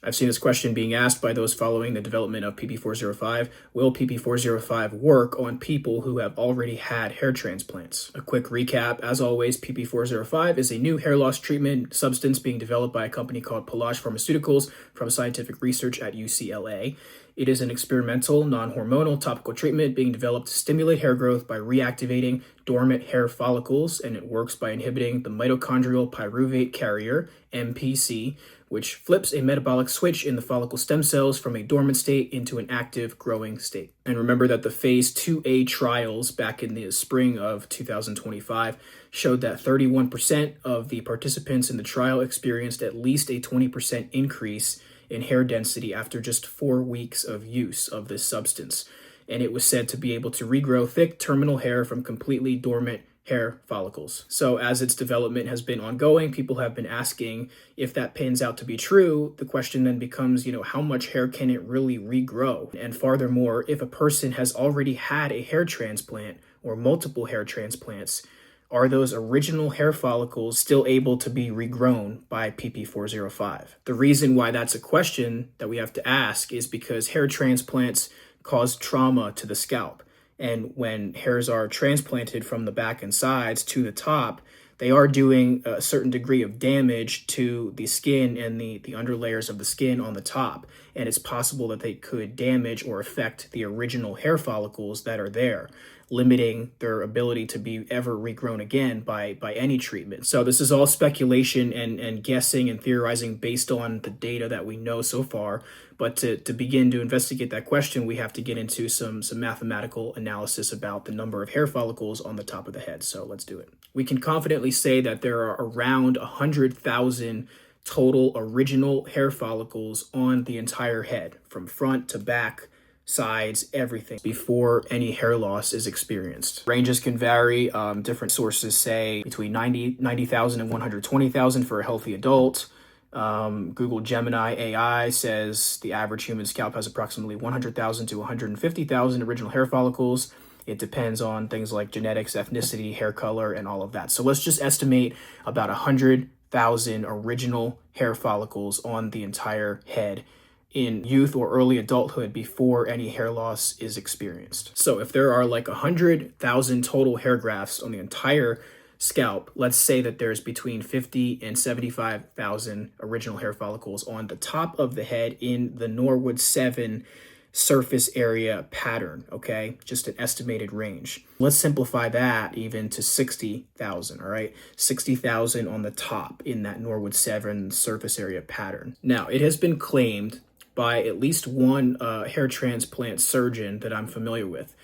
I've seen this question being asked by those following the development of PP405. Will PP405 work on people who have already had hair transplants? A quick recap, as always, PP405 is a new hair loss treatment substance being developed by a company called Pelage Pharmaceuticals from scientific research at UCLA. It is an experimental, non-hormonal topical treatment being developed to stimulate hair growth by reactivating dormant hair follicles, and it works by inhibiting the mitochondrial pyruvate carrier, MPC, which flips a metabolic switch in the follicle stem cells from a dormant state into an active growing state. And remember that the phase 2A trials back in the spring of 2025 showed that 31% of the participants in the trial experienced at least a 20% increase in hair density after just 4 weeks of use of this substance. And it was said to be able to regrow thick terminal hair from completely dormant hair follicles. So as its development has been ongoing, people have been asking if that pans out to be true. The question then becomes, how much hair can it really regrow? And furthermore, if a person has already had a hair transplant or multiple hair transplants, are those original hair follicles still able to be regrown by PP405? The reason why that's a question that we have to ask is because hair transplants cause trauma to the scalp. And when hairs are transplanted from the back and sides to the top, they are doing a certain degree of damage to the skin and the underlayers of the skin on the top. And it's possible that they could damage or affect the original hair follicles that are there, limiting their ability to be ever regrown again by any treatment. So this is all speculation and guessing and theorizing based on the data that we know so far. But to begin to investigate that question, we have to get into some mathematical analysis about the number of hair follicles on the top of the head. So let's do it. We can confidently say that there are around 100,000 total original hair follicles on the entire head, from front to back, sides, everything, before any hair loss is experienced. Ranges can vary. Different sources say between 90,000 and 120,000 for a healthy adult. Google Gemini AI says the average human scalp has approximately 100,000 to 150,000 original hair follicles. It depends on things like genetics, ethnicity, hair color, and all of that. So let's just estimate about 100,000 original hair follicles on the entire head in youth or early adulthood before any hair loss is experienced. So if there are like 100,000 total hair grafts on the entire scalp, let's say that there's between 50 and 75,000 original hair follicles on the top of the head in the Norwood 7 surface area pattern, okay? Just an estimated range. Let's simplify that even to 60,000, all right? 60,000 on the top in that Norwood 7 surface area pattern. Now, it has been claimed by at least one hair transplant surgeon that I'm familiar with.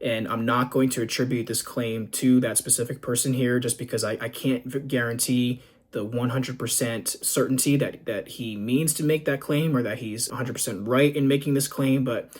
And I'm not going to attribute this claim to that specific person here just because I can't guarantee the 100% certainty that he means to make that claim or that he's 100% right in making this claim, but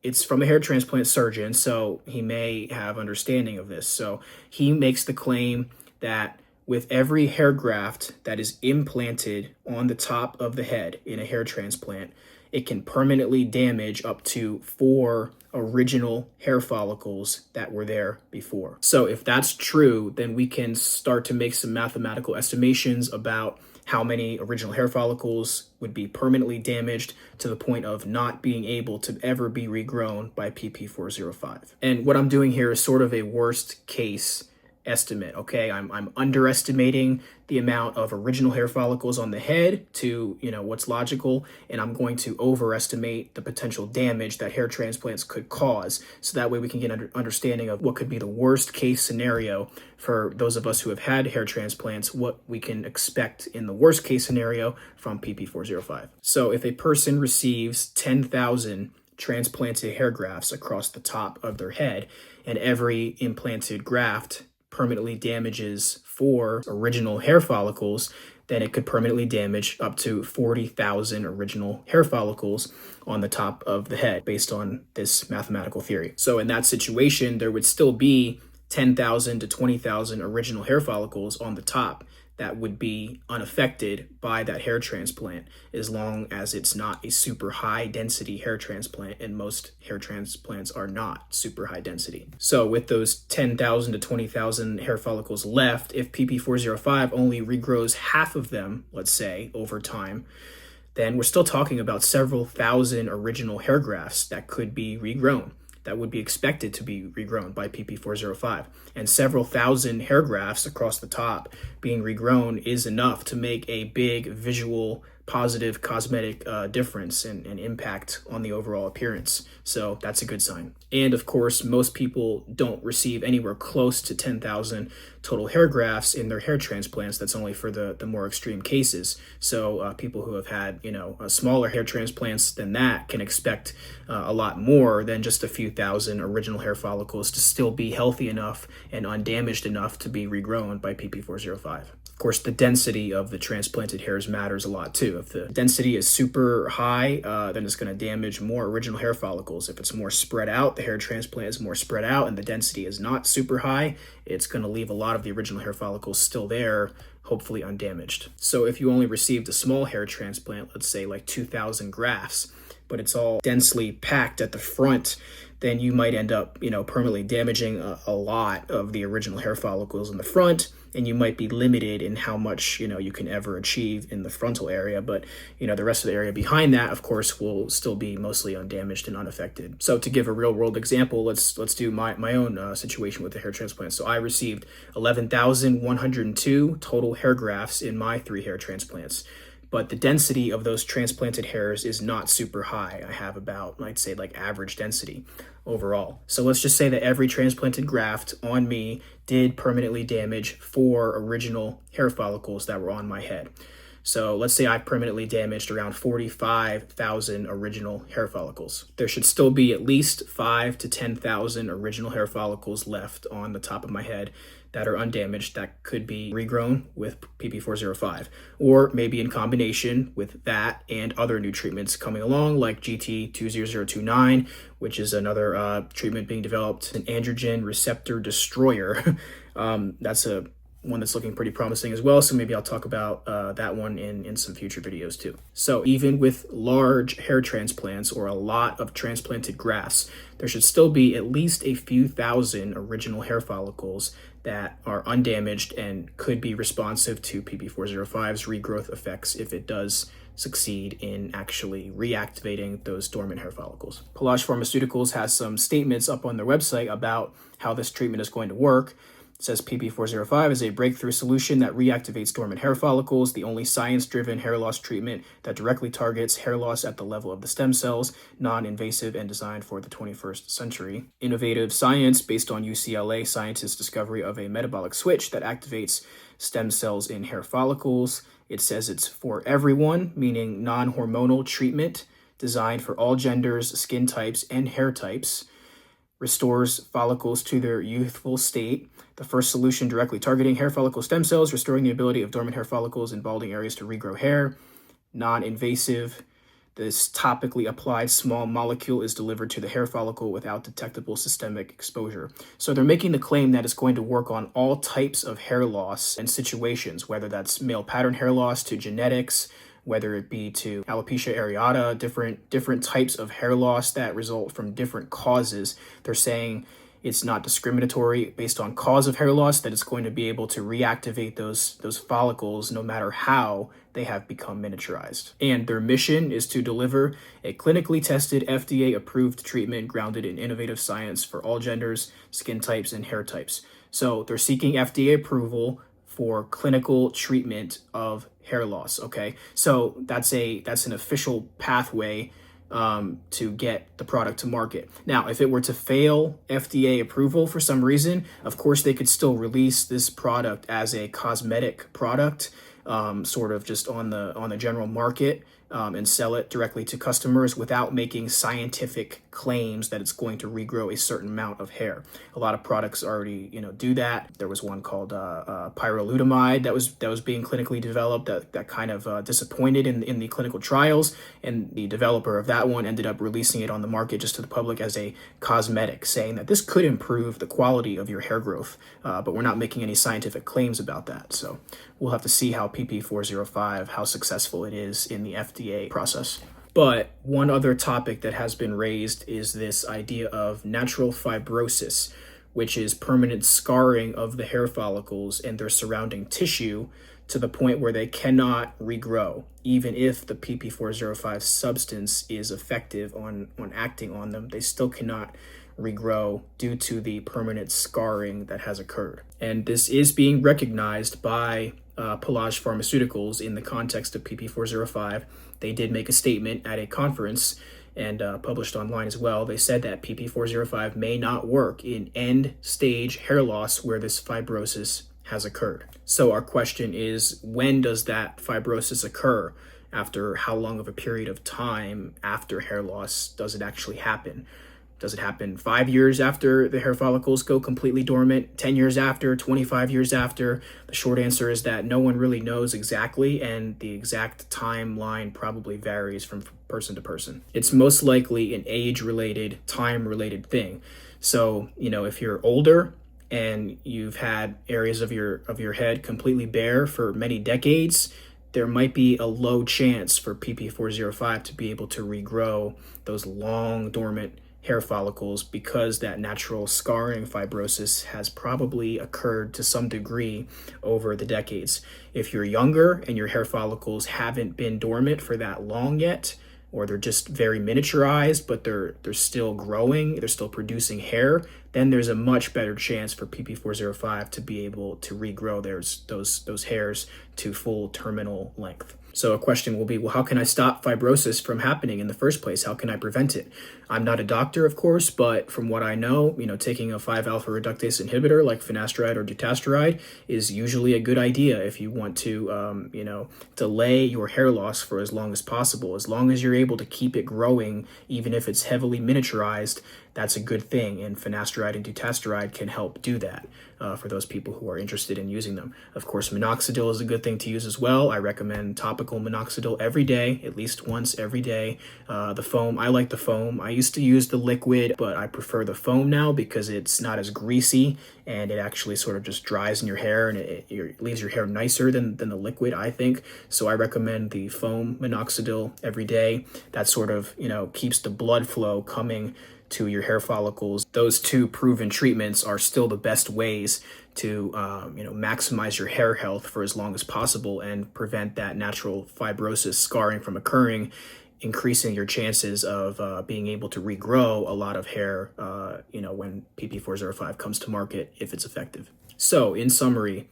it's from a hair transplant surgeon, so he may have understanding of this. So he makes the claim that with every hair graft that is implanted on the top of the head in a hair transplant, it can permanently damage up to 4 original hair follicles that were there before. So if that's true, then we can start to make some mathematical estimations about how many original hair follicles would be permanently damaged to the point of not being able to ever be regrown by PP405. And what I'm doing here is sort of a worst case estimate, okay? I'm underestimating the amount of original hair follicles on the head to, what's logical, and I'm going to overestimate the potential damage that hair transplants could cause. So that way we can get an understanding of what could be the worst case scenario for those of us who have had hair transplants, what we can expect in the worst case scenario from PP405. So if a person receives 10,000 transplanted hair grafts across the top of their head, and every implanted graft permanently damages 4 original hair follicles, then it could permanently damage up to 40,000 original hair follicles on the top of the head based on this mathematical theory. So in that situation, there would still be 10,000 to 20,000 original hair follicles on the top that would be unaffected by that hair transplant, as long as it's not a super high density hair transplant, and most hair transplants are not super high density. So with those 10,000 to 20,000 hair follicles left, if PP405 only regrows half of them, let's say, over time, then we're still talking about several thousand original hair grafts that could be regrown, that would be expected to be regrown by PP405. And several thousand hair grafts across the top being regrown is enough to make a big visual positive cosmetic difference and impact on the overall appearance. So that's a good sign. And of course, most people don't receive anywhere close to 10,000 total hair grafts in their hair transplants. That's only for the more extreme cases. So people who have had, smaller hair transplants than that can expect a lot more than just a few thousand original hair follicles to still be healthy enough and undamaged enough to be regrown by PP405. Of course, the density of the transplanted hairs matters a lot too. If the density is super high, then it's going to damage more original hair follicles. If it's more spread out, the hair transplant is more spread out, and the density is not super high, it's going to leave a lot of the original hair follicles still there, hopefully undamaged. So if you only received a small hair transplant, let's say like 2,000 grafts, but it's all densely packed at the front, then you might end up, permanently damaging a lot of the original hair follicles in the front, and you might be limited in how much, you can ever achieve in the frontal area. But, the rest of the area behind that, of course, will still be mostly undamaged and unaffected. So to give a real world example, let's do my own situation with the hair transplant. So I received 11,102 total hair grafts in my 3 hair transplants. But the density of those transplanted hairs is not super high. I have about, I'd say, like average density overall. So let's just say that every transplanted graft on me did permanently damage 4 original hair follicles that were on my head. So let's say I permanently damaged around 45,000 original hair follicles. There should still be at least 5,000 to 10,000 original hair follicles left on the top of my head that are undamaged that could be regrown with PP405, or maybe in combination with that and other new treatments coming along like GT20029, which is another treatment being developed, an androgen receptor destroyer. That's one that's looking pretty promising as well, so maybe I'll talk about that one in some future videos too. So even with large hair transplants or a lot of transplanted grafts, there should still be at least a few thousand original hair follicles that are undamaged and could be responsive to PP405's regrowth effects if it does succeed in actually reactivating those dormant hair follicles. Pelage Pharmaceuticals has some statements up on their website about how this treatment is going to work. It says PP405 is a breakthrough solution that reactivates dormant hair follicles, the only science-driven hair loss treatment that directly targets hair loss at the level of the stem cells, non-invasive and designed for the 21st century. Innovative science based on UCLA scientists' discovery of a metabolic switch that activates stem cells in hair follicles. It says it's for everyone, meaning non-hormonal treatment designed for all genders, skin types, and hair types. Restores follicles to their youthful state. The first solution directly targeting hair follicle stem cells, restoring the ability of dormant hair follicles in balding areas to regrow hair. Non-invasive. This topically applied small molecule is delivered to the hair follicle without detectable systemic exposure. So they're making the claim that it's going to work on all types of hair loss and situations, whether that's male pattern hair loss to genetics, whether it be to alopecia areata, different types of hair loss that result from different causes. They're saying it's not discriminatory based on cause of hair loss, that it's going to be able to reactivate those follicles no matter how they have become miniaturized. And their mission is to deliver a clinically tested, FDA-approved treatment grounded in innovative science for all genders, skin types, and hair types. So they're seeking FDA approval for clinical treatment of hair loss, okay? So that's an official pathway to get the product to market. Now, if it were to fail FDA approval for some reason, of course they could still release this product as a cosmetic product, sort of just on the general market, and sell it directly to customers without making scientific claims that it's going to regrow a certain amount of hair. A lot of products already, do that. There was one called pyrolutamide that was being clinically developed that kind of disappointed in the clinical trials, and the developer of that one ended up releasing it on the market just to the public as a cosmetic, saying that this could improve the quality of your hair growth, but we're not making any scientific claims about that. So we'll have to see how PP405, how successful it is in the FDA process. But one other topic that has been raised is this idea of natural fibrosis, which is permanent scarring of the hair follicles and their surrounding tissue to the point where they cannot regrow, even if the PP405 substance is effective on acting on them. They still cannot regrow due to the permanent scarring that has occurred. And this is being recognized by Pelage Pharmaceuticals in the context of PP405. They did make a statement at a conference and published online as well. They said that PP405 may not work in end stage hair loss where this fibrosis has occurred. So our question is, when does that fibrosis occur? After how long of a period of time after hair loss does it actually happen? Does it happen 5 years after the hair follicles go completely dormant, 10 years after, 25 years after? The short answer is that no one really knows exactly, and the exact timeline probably varies from person to person. It's most likely an age-related, time-related thing. So, if you're older and you've had areas of your head completely bare for many decades, there might be a low chance for PP405 to be able to regrow those long dormant hair follicles, because that natural scarring fibrosis has probably occurred to some degree over the decades. If you're younger and your hair follicles haven't been dormant for that long yet, or they're just very miniaturized, but they're still growing, they're still producing hair, then there's a much better chance for PP405 to be able to regrow those hairs to full terminal length. So a question will be, well, how can I stop fibrosis from happening in the first place? How can I prevent it? I'm not a doctor, of course, but from what I know, taking a 5-alpha reductase inhibitor like finasteride or dutasteride is usually a good idea if you want to, delay your hair loss for as long as possible. As long as you're able to keep it growing, even if it's heavily miniaturized, that's a good thing. And finasteride and dutasteride can help do that for those people who are interested in using them. Of course, minoxidil is a good thing to use as well. I recommend topical minoxidil every day, at least once every day. The foam, I like the foam. I used to use the liquid, but I prefer the foam now because it's not as greasy and it actually sort of just dries in your hair, and it leaves your hair nicer than the liquid, I think. So I recommend the foam minoxidil every day. That sort of, keeps the blood flow coming to your hair follicles. Those two proven treatments are still the best ways to maximize your hair health for as long as possible and prevent that natural fibrosis scarring from occurring, increasing your chances of being able to regrow a lot of hair when PP405 comes to market, if it's effective. So in summary,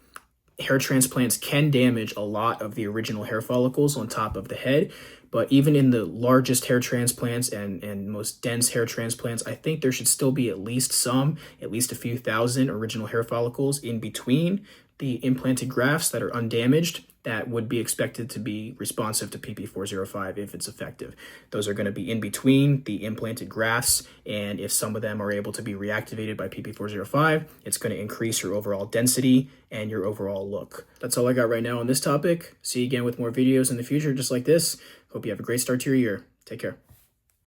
hair transplants can damage a lot of the original hair follicles on top of the head, but even in the largest hair transplants and most dense hair transplants, I think there should still be at least a few thousand original hair follicles in between the implanted grafts that are undamaged that would be expected to be responsive to PP405 if it's effective. Those are going to be in between the implanted grafts, and if some of them are able to be reactivated by PP405, it's going to increase your overall density and your overall look. That's all I got right now on this topic. See you again with more videos in the future just like this. Hope you have a great start to your year. Take care.